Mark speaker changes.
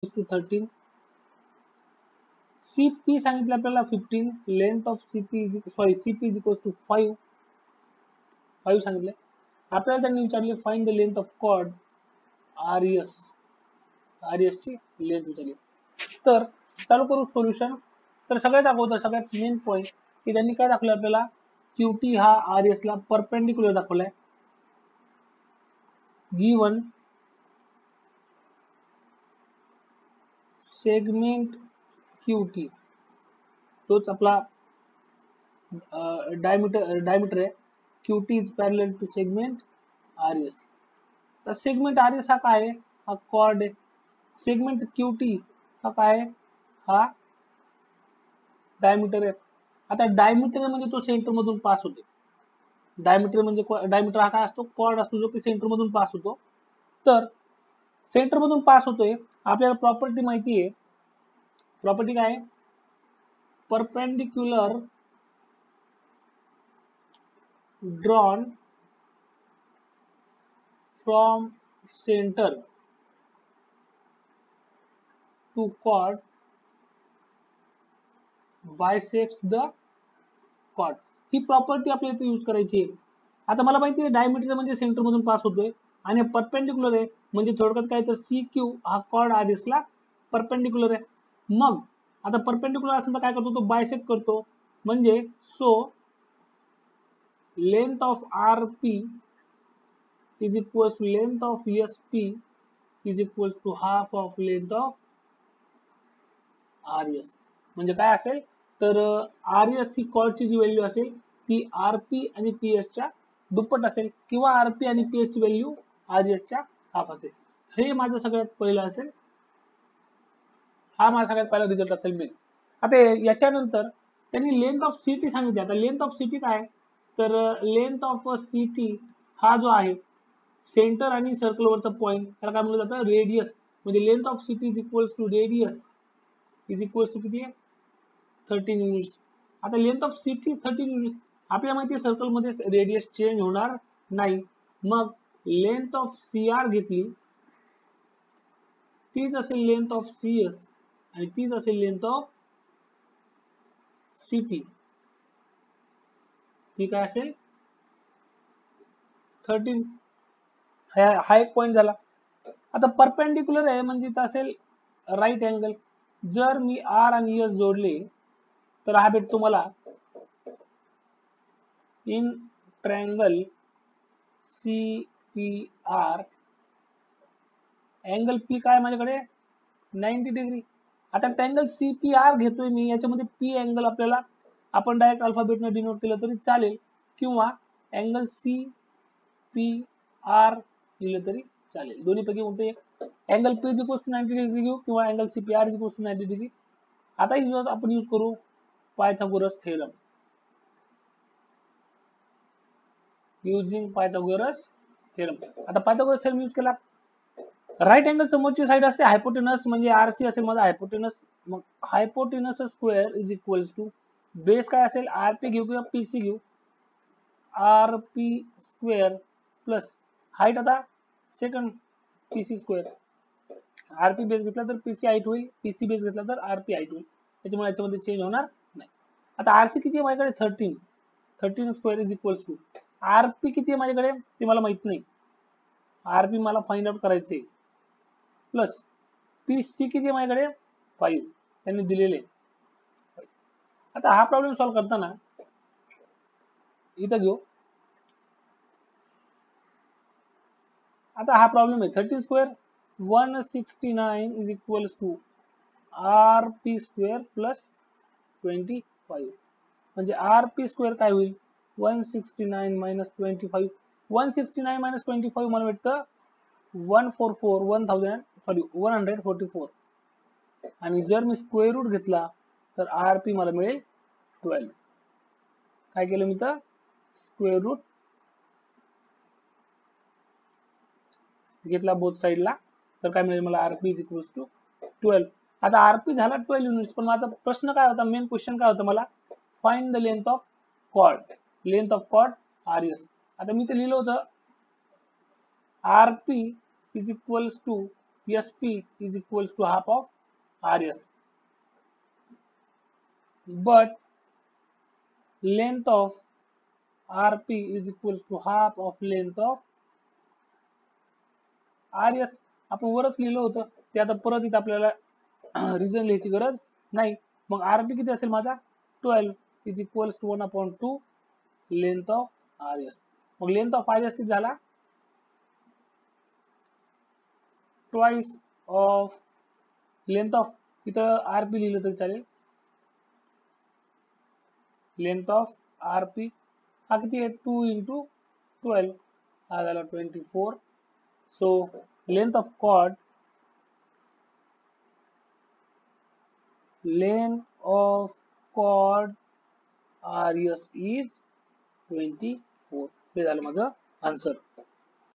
Speaker 1: To 13, CP सांगितलं आपल्याला 15, length of CP CP is equals to 5 सांगितलं. आपल्याला त्यांनी विचारले find the length of chord RES, ची लेंथ विचारली. तर चालू करू सोल्युशन. तर सगळ्यात अगोदर सगळ्यात मेन पॉईंट की त्यांनी काय दाखवलं आपल्याला, QT हा RS ला परपेंडिक्युलर दाखवलाय. गिवन सेगमेंट QT तोच आपला डायमीटर आहे. QT is parallel to segment RS. तर सेगमेंट RS हा काय आहे, हा कॉर्ड आहे. सेगमेंट QT हा काय आहे, हा डायमीटर आहे. आता डायमीटर म्हणजे तो सेंटर मधून पास होतो. डायमीटर म्हणजे डायमीटर हा काय असतो, कॉर्ड असतो जो की सेंटर मधून पास होतो. तर सेंटर मधून पास होतोय. आपल्याला प्रॉपर्टी माहिती आहे. प्रॉपर्टी काय आहे, perpendicular drawn from centre to chord bisects the chord. ही प्रॉपर्टी आपल्याला इथे यूज करायची आहे. आता मला माहिती आहे डायमीटर म्हणजे सेंटर मधून पास होतोय आणि परपेंडिक्युलर आहे म्हणजे थोडक्यात काय तर CQ हा कॉर्ड RS ला परपेंडिक्युलर आहे. मग आता परपेंडिक्युलर असेल तर काय करतो, तो बायसेक्ट करतो. म्हणजे so length of RP is equals to length of SP is equals to half of length of RS. म्हणजे काय असेल तर RS ही कॉर्डची जी व्हॅल्यू असेल ती RP आणि PS च्या दुप्पट असेल किंवा RP आणि PS ची व्हॅल्यू RS च्या हाफ असेल. हे माझं सगळ्यात पहिलं असेल, हा माझा सगळ्यात पहिला रिझल्ट असेल मेन. आता याच्यानंतर त्यांनी लेंथ ऑफ CT सांगितली. आता लेंथ ऑफ CT काय, तर लेंथ ऑफ CT हा जो आहे सेंटर आणि सर्कलवरचा पॉईंट त्याला काय म्हणलं जातं, रेडियस. म्हणजे length of CT is equals to radius is equals to किती आहे, 13 युनिट्स. आता लेंथ ऑफ CT 13 युनिट्स. आपल्याला माहिती आहे सर्कल मध्ये रेडियस चेंज होणार नाही. मग लेंथ ऑफ CR घेतली, तीच असेल लेंथ ऑफ CS आणि तीच असेल लेंथ ऑफ CT. ही काय असेल 13. हा एक पॉईंट झाला. आता परपेंडिक्युलर आहे म्हणजे इथं असेल राईट अँगल. जर मी R आणि S जोडले तर हा भेटतो मला in triangle CPR angle P काय माझ्याकडे 90 डिग्री. आता ट्रायंगल CPR घेतोय मी, याच्यामध्ये P अँगल आपल्याला आपण डायरेक्ट अल्फाबेटने डिनोट केलं तरी चालेल किंवा अँगल CPR लिहिलं तरी चालेल. दोन्हीपैकी कोणतं एक. Angle P is equals to 90 degree घेऊ किंवा angle CPR is equals to 90 degree. आता आपण यूज करू Pythagoras theorem. Using Pythagoras theorem. आता पायथागोरस थेरम यूज केला. राईट अँगल समोरची साईड असते हायपोटेनस, म्हणजे RC असेल माझा हायपोटेनस. मग hypotenuse square is equals to base काय असेल RP घेऊ किंवा PC घेऊ, RP स्क्वेअर प्लस हाईट आता second PC square. RP base घेतला तर PC हाईट होईल, PC बेस घेतला तर RP हाईट होईल. त्याच्यामुळे याच्यामध्ये चेंज होणार नाही. आता RC किती आहे माझ्याकडे 13 square is equals to RP किती आहे माझ्याकडे ते मला माहित नाही. RP मला फाइंड आउट करायचे प्लस PC किती आहे माझ्याकडे 5 त्यांनी दिलेले. आता हा प्रॉब्लेम सॉल्व्ह करताना इथं घेऊ. आता हा प्रॉब्लेम आहे 13 square 169 is equals to RP square plus 25. म्हणजे RP स्क्वेअर काय होईल 169 मायनस 25. 169 मायनस 25 मला भेटतं 144. आणि जर मी स्क्वेअर रूट घेतला तर RP मला मिळेल 12. काय केलं मी तर स्क्वेअर रूट घेतला बोथ साइडला तर काय मिळेल मला RP इज इक्वल्स टू 12. आता RP झाला 12 युनिट्स. पण आता प्रश्न काय होता, मेन क्वेश्चन काय होता मला, find the length of chord. Length of chord RS. आता मी ते लिहिलं होतं RP is equals to SP is equals to half of RS, but length of RP is equals to half of length of RS. आपण वरच लिहिलं होतं ते, आता परत इथं आपल्याला रिझन लिहायची गरज नाही. मग RP किती असेल माझा 12 is equals to 1/2 length of RS. मग लेंथ ऑफ RS किती झाला, ट्वाइस ऑफ लेंथ ऑफ, इथं RP लिहिलं तरी चालेल, लेंथ ऑफ RP हा किती आहे 2 × 12 हा झाला 24. So length of chord RS is 24. हे झालं माझं आन्सर.